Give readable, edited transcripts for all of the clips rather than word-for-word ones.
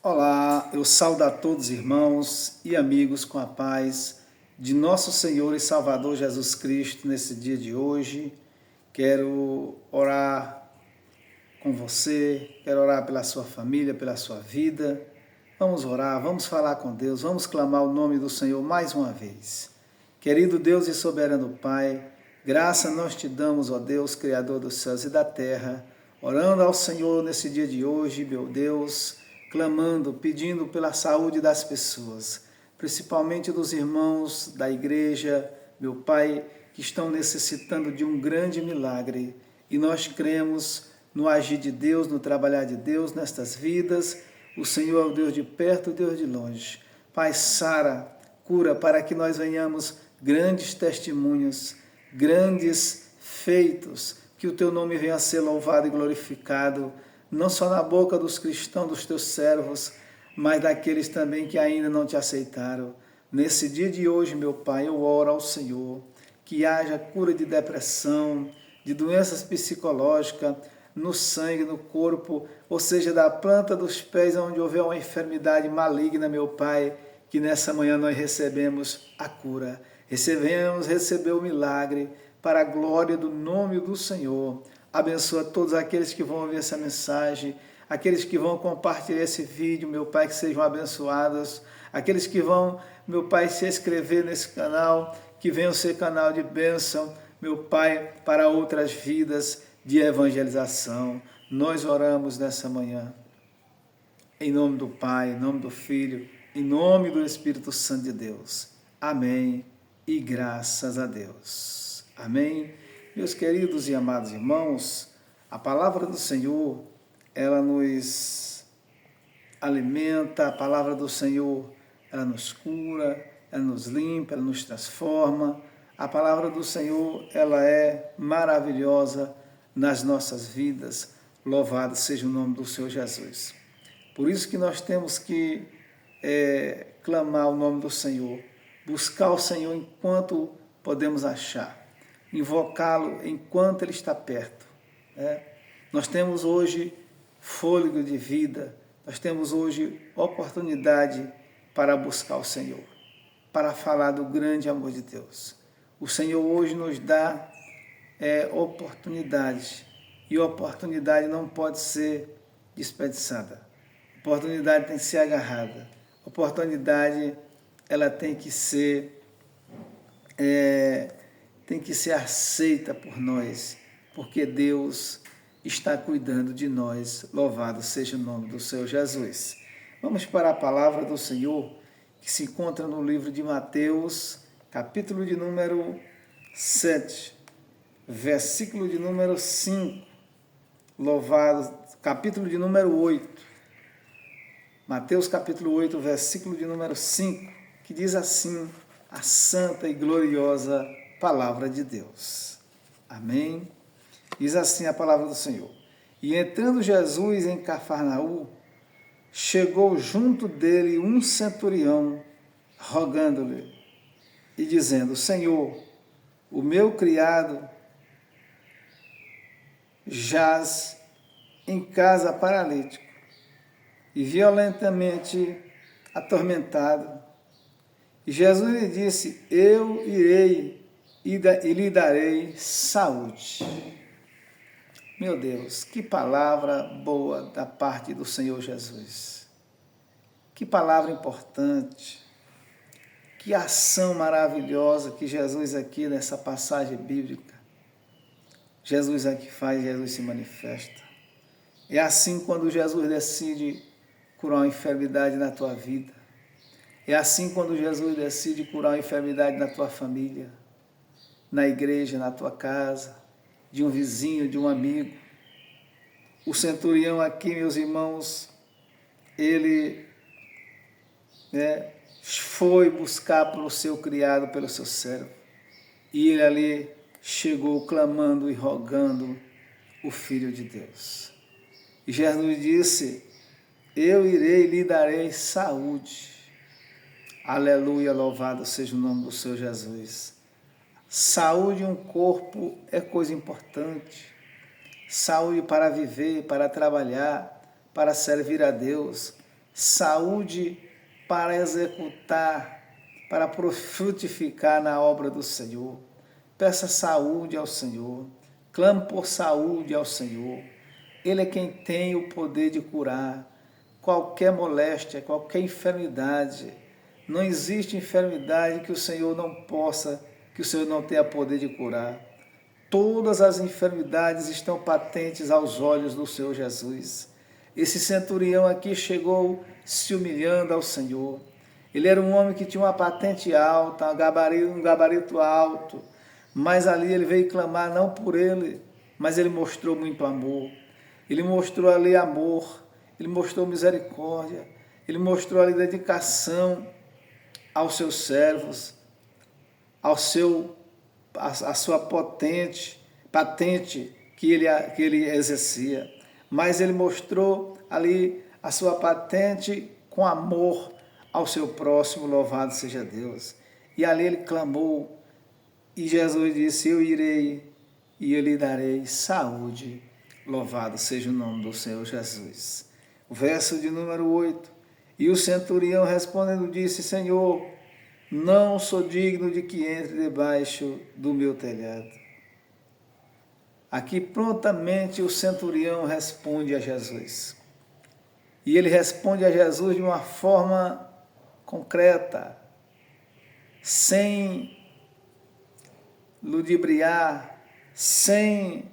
Olá, eu saúdo a todos irmãos e amigos com a paz de nosso Senhor e Salvador Jesus Cristo nesse dia de hoje. Quero orar com você, quero orar pela sua família, pela sua vida. Vamos orar, vamos falar com Deus, vamos clamar o nome do Senhor mais uma vez. Querido Deus e soberano Pai, graça nós te damos, ó Deus, Criador dos céus e da terra, orando ao Senhor nesse dia de hoje, meu Deus, clamando, pedindo pela saúde das pessoas, principalmente dos irmãos da igreja, meu Pai, que estão necessitando de um grande milagre. E nós cremos no agir de Deus, no trabalhar de Deus nestas vidas. O Senhor é o Deus de perto e o Deus de longe. Pai, sara, cura, para que nós venhamos grandes testemunhos, grandes feitos, que o teu nome venha a ser louvado e glorificado, não só na boca dos cristãos, dos teus servos, mas daqueles também que ainda não te aceitaram. Nesse dia de hoje, meu Pai, eu oro ao Senhor, que haja cura de depressão, de doenças psicológicas, no sangue, no corpo, ou seja, da planta dos pés, onde houver uma enfermidade maligna, meu Pai, que nessa manhã nós recebemos a cura. Receber o milagre para a glória do nome do Senhor. Abençoa todos aqueles que vão ouvir essa mensagem, aqueles que vão compartilhar esse vídeo, meu Pai, que sejam abençoados, aqueles que vão, meu Pai, se inscrever nesse canal, que venham ser canal de bênção, meu Pai, para outras vidas de evangelização. Nós oramos nessa manhã, em nome do Pai, em nome do Filho, em nome do Espírito Santo de Deus. Amém e graças a Deus. Amém. Meus queridos e amados irmãos, a palavra do Senhor, ela nos alimenta, a palavra do Senhor, ela nos cura, ela nos limpa, ela nos transforma. A palavra do Senhor, ela é maravilhosa nas nossas vidas. Louvado seja o nome do Senhor Jesus. Por isso que nós temos que clamar o nome do Senhor, buscar o Senhor enquanto podemos achar, invocá-lo enquanto Ele está perto. Nós temos hoje fôlego de vida, nós temos hoje oportunidade para buscar o Senhor, para falar do grande amor de Deus. O Senhor hoje nos dá oportunidade, e oportunidade não pode ser desperdiçada. Oportunidade tem que ser agarrada. Oportunidade, ela tem que ser aceita por nós, porque Deus está cuidando de nós. Louvado seja o nome do Senhor Jesus. Vamos para a palavra do Senhor, que se encontra no livro de Mateus, capítulo de número 7, versículo de número 5, louvado, capítulo de número 8, Mateus capítulo 8, versículo de número 5, que diz assim, a santa e gloriosa palavra de Deus. Amém? Diz assim a palavra do Senhor. E entrando Jesus em Cafarnaum, chegou junto dele um centurião, rogando-lhe e dizendo, Senhor, o meu criado jaz em casa paralítico e violentamente atormentado. E Jesus lhe disse, eu irei e lhe darei saúde. Meu Deus, que palavra boa da parte do Senhor Jesus. Que palavra importante. Que ação maravilhosa que Jesus aqui nessa passagem bíblica, Jesus aqui faz, Jesus se manifesta. É assim quando Jesus decide curar uma enfermidade na tua vida. É assim quando Jesus decide curar uma enfermidade na tua família, na igreja, na tua casa, de um vizinho, de um amigo. O centurião aqui, meus irmãos, ele foi buscar pelo seu criado, pelo seu servo. E ele ali chegou clamando e rogando o Filho de Deus. E Jesus disse, eu irei e lhe darei saúde. Aleluia, louvado seja o nome do Senhor Jesus. Saúde em um corpo é coisa importante. Saúde para viver, para trabalhar, para servir a Deus, saúde para executar, para frutificar na obra do Senhor. Peça saúde ao Senhor, clame por saúde ao Senhor. Ele é quem tem o poder de curar qualquer moléstia, qualquer enfermidade. Não existe enfermidade que o Senhor não possa, que o Senhor não tenha poder de curar. Todas as enfermidades estão patentes aos olhos do Senhor Jesus. Esse centurião aqui chegou se humilhando ao Senhor. Ele era um homem que tinha uma patente alta, um gabarito alto, mas ali ele veio clamar não por ele, mas ele mostrou muito amor. Ele mostrou ali amor, ele mostrou misericórdia, ele mostrou ali dedicação aos seus servos, a sua patente que ele exercia. Mas ele mostrou ali a sua patente com amor ao seu próximo, louvado seja Deus. E ali ele clamou, e Jesus disse, eu irei e eu lhe darei saúde, louvado seja o nome do Senhor Jesus. O verso de número 8, e o centurião respondendo disse, Senhor, não sou digno de que entre debaixo do meu telhado. Aqui prontamente o centurião responde a Jesus. E ele responde a Jesus de uma forma concreta, sem ludibriar, sem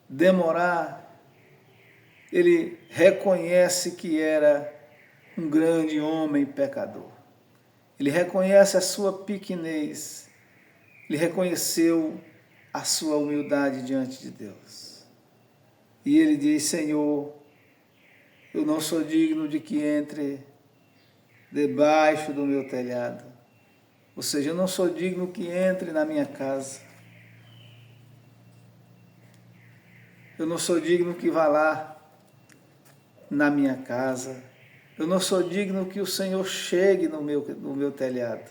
demorar. Ele reconhece que era um grande homem pecador. Ele reconhece a sua pequenez. Ele reconheceu a sua humildade diante de Deus. E ele diz, Senhor, eu não sou digno de que entre debaixo do meu telhado. Ou seja, eu não sou digno que entre na minha casa. Eu não sou digno que vá lá na minha casa. Eu não sou digno que o Senhor chegue no meu telhado.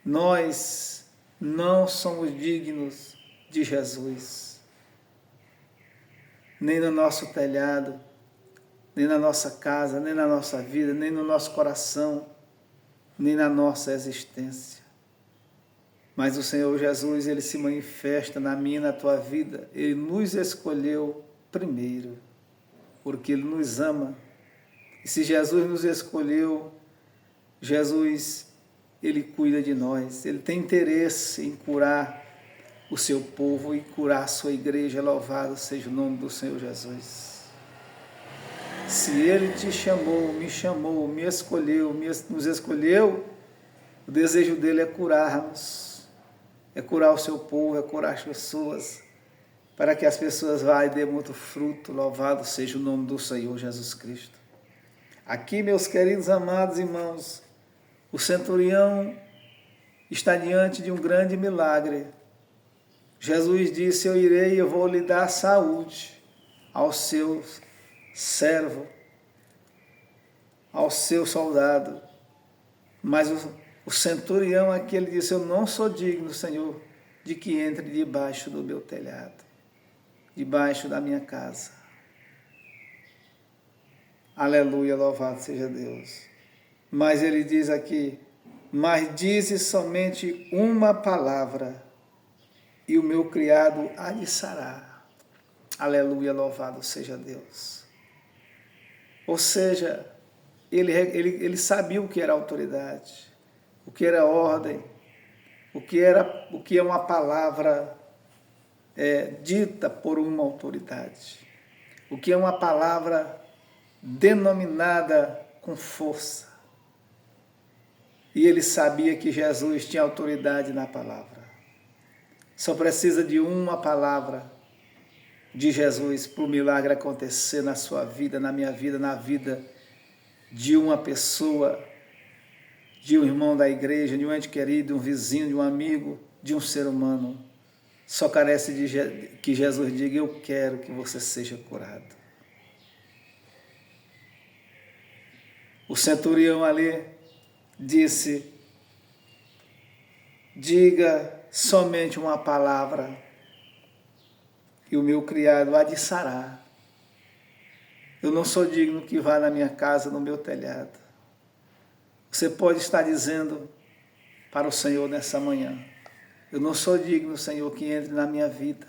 Nós não somos dignos de Jesus. Nem no nosso telhado, nem na nossa casa, nem na nossa vida, nem no nosso coração, nem na nossa existência. Mas o Senhor Jesus, Ele se manifesta na minha e na tua vida. Ele nos escolheu primeiro, porque Ele nos ama. E se Jesus nos escolheu, Jesus, Ele cuida de nós. Ele tem interesse em curar o seu povo e curar a sua igreja. Louvado seja o nome do Senhor Jesus. Se Ele te chamou, me escolheu, nos escolheu, o desejo dEle é curar-nos, é curar o seu povo, é curar as pessoas, para que as pessoas vá e dê muito fruto. Louvado seja o nome do Senhor Jesus Cristo. Aqui, meus queridos amados irmãos, o centurião está diante de um grande milagre. Jesus disse, eu irei e eu vou lhe dar saúde ao seu servo, ao seu soldado. Mas o centurião aqui, ele disse, eu não sou digno, Senhor, de que entre debaixo do meu telhado, debaixo da minha casa. Aleluia, louvado seja Deus. Mas ele diz aqui, mas dize somente uma palavra e o meu criado há de sarar. Aleluia, louvado seja Deus. Ou seja, ele sabia o que era autoridade, o que era ordem, o que é uma palavra dita por uma autoridade, o que é uma palavra denominada com força. E ele sabia que Jesus tinha autoridade na palavra. Só precisa de uma palavra de Jesus para o milagre acontecer na sua vida, na minha vida, na vida de uma pessoa, de um irmão da igreja, de um ente querido, de um vizinho, de um amigo, de um ser humano. Só carece de que Jesus diga, eu quero que você seja curado. O centurião ali disse, diga somente uma palavra e o meu criado há de sarar. Eu não sou digno que vá na minha casa, no meu telhado. Você pode estar dizendo para o Senhor nessa manhã: eu não sou digno, Senhor, que entre na minha vida.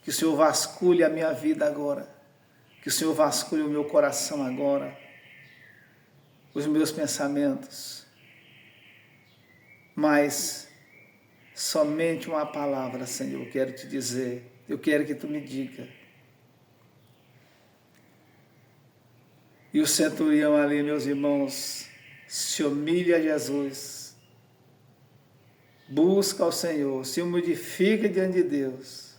Que o Senhor vasculhe a minha vida agora. Que o Senhor vasculhe o meu coração agora. Os meus pensamentos. Mas somente uma palavra, Senhor, eu quero te dizer. Eu quero que tu me diga. E o centurião ali, meus irmãos, se humilha a Jesus. Busca ao Senhor, se modifica diante de Deus.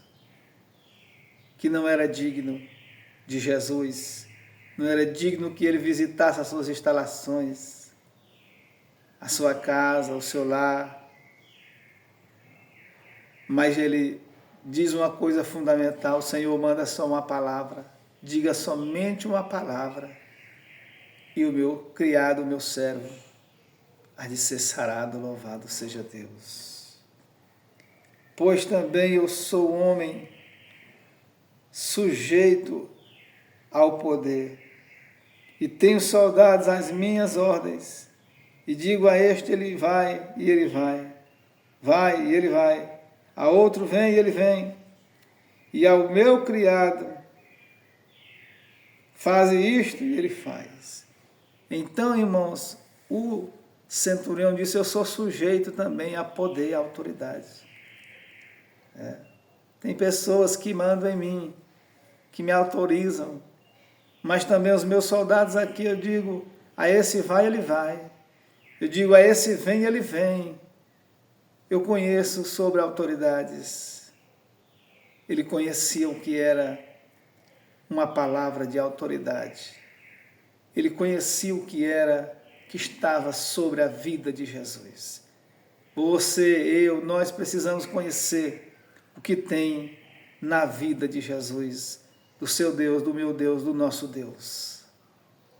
Que não era digno de Jesus, não era digno que ele visitasse as suas instalações, a sua casa, o seu lar. Mas ele diz uma coisa fundamental: o Senhor manda só uma palavra, diga somente uma palavra, e o meu criado, o meu servo, há de ser sarado, louvado seja Deus. Pois também eu sou homem sujeito ao poder, e tenho soldados às minhas ordens, e digo a este, ele vai, e ele vai, vai, e ele vai, a outro vem, e ele vem, e ao meu criado, faze isto, e ele faz. Então, irmãos, o centurião disse: eu sou sujeito também a poder e a autoridade. Tem pessoas que mandam em mim, que me autorizam, mas também os meus soldados aqui, eu digo, a esse vai, ele vai. Eu digo, a esse vem, ele vem. Eu conheço sobre autoridades. Ele conhecia o que era uma palavra de autoridade. Ele conhecia o que era, que estava sobre a vida de Jesus. Você, eu, nós precisamos conhecer o que tem na vida de Jesus, do seu Deus, do meu Deus, do nosso Deus.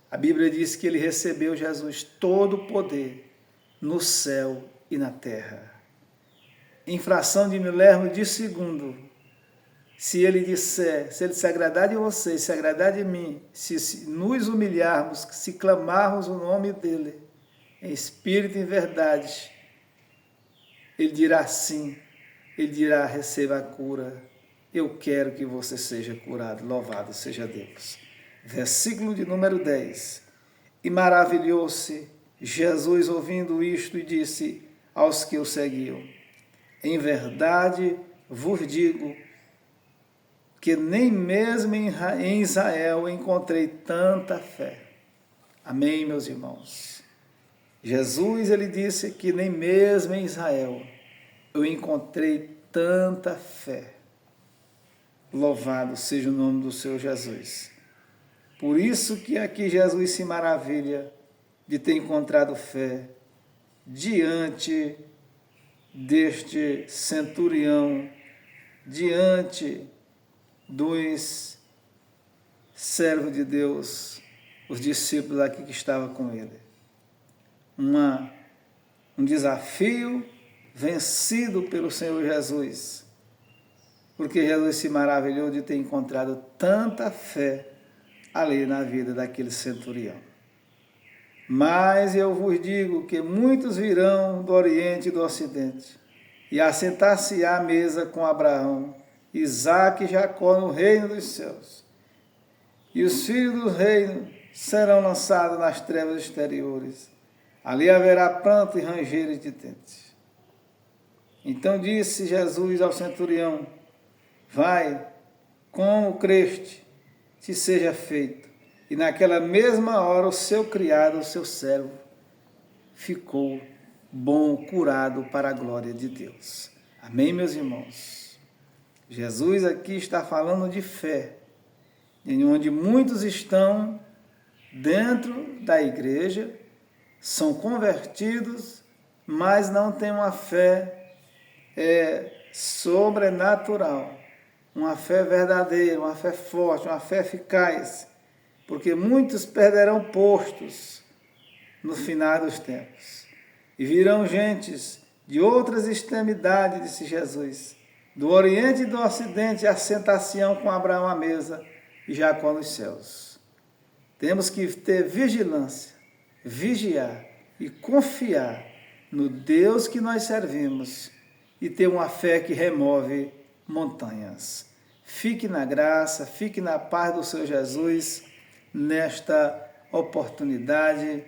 A Bíblia diz que ele recebeu, Jesus, todo o poder no céu e na terra. Em fração de milésimo de segundo, se ele disser, se ele se agradar de você, se agradar de mim, se nos humilharmos, se clamarmos o nome dele, em espírito e em verdade, ele dirá sim, ele dirá: receba a cura, eu quero que você seja curado, louvado seja Deus. Versículo de número 10. E maravilhou-se Jesus ouvindo isto e disse aos que o seguiam: em verdade vos digo que nem mesmo em Israel encontrei tanta fé. Amém, meus irmãos? Jesus, ele disse que nem mesmo em Israel eu encontrei tanta fé. Louvado seja o nome do Senhor Jesus. Por isso que aqui Jesus se maravilha de ter encontrado fé diante deste centurião, diante dos servos de Deus, os discípulos aqui que estavam com ele. Um desafio vencido pelo Senhor Jesus, porque Jesus se maravilhou de ter encontrado tanta fé ali na vida daquele centurião. Mas eu vos digo que muitos virão do Oriente e do Ocidente, e assentar-se-á à mesa com Abraão, Isaque e Jacó no reino dos céus. E os filhos do reino serão lançados nas trevas exteriores. Ali haverá pranto e ranger de dentes. Então disse Jesus ao centurião: vai, como creste, te seja feito. E naquela mesma hora o seu criado, o seu servo, ficou bom, curado para a glória de Deus. Amém, meus irmãos? Jesus aqui está falando de fé, em onde muitos estão dentro da igreja, são convertidos, mas não têm uma fé sobrenatural, uma fé verdadeira, uma fé forte, uma fé eficaz, porque muitos perderão postos no final dos tempos. E virão gentes de outras extremidades, disse Jesus, do Oriente e do Ocidente, assentar-se-ão com Abraão à mesa e Jacó nos céus. Temos que ter vigilância, vigiar e confiar no Deus que nós servimos e ter uma fé que remove montanhas. Fique na graça, fique na paz do Senhor Jesus nesta oportunidade.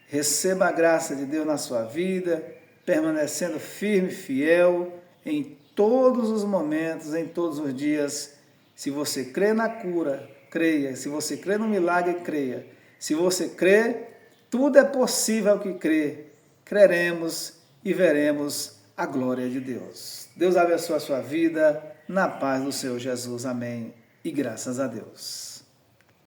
Receba a graça de Deus na sua vida, permanecendo firme e fiel em todos os momentos, em todos os dias. Se você crê na cura, creia. Se você crê no milagre, creia. Se você crê, tudo é possível ao que crê. Creremos e veremos a glória de Deus. Deus abençoe a sua vida, na paz do Senhor Jesus. Amém. E graças a Deus.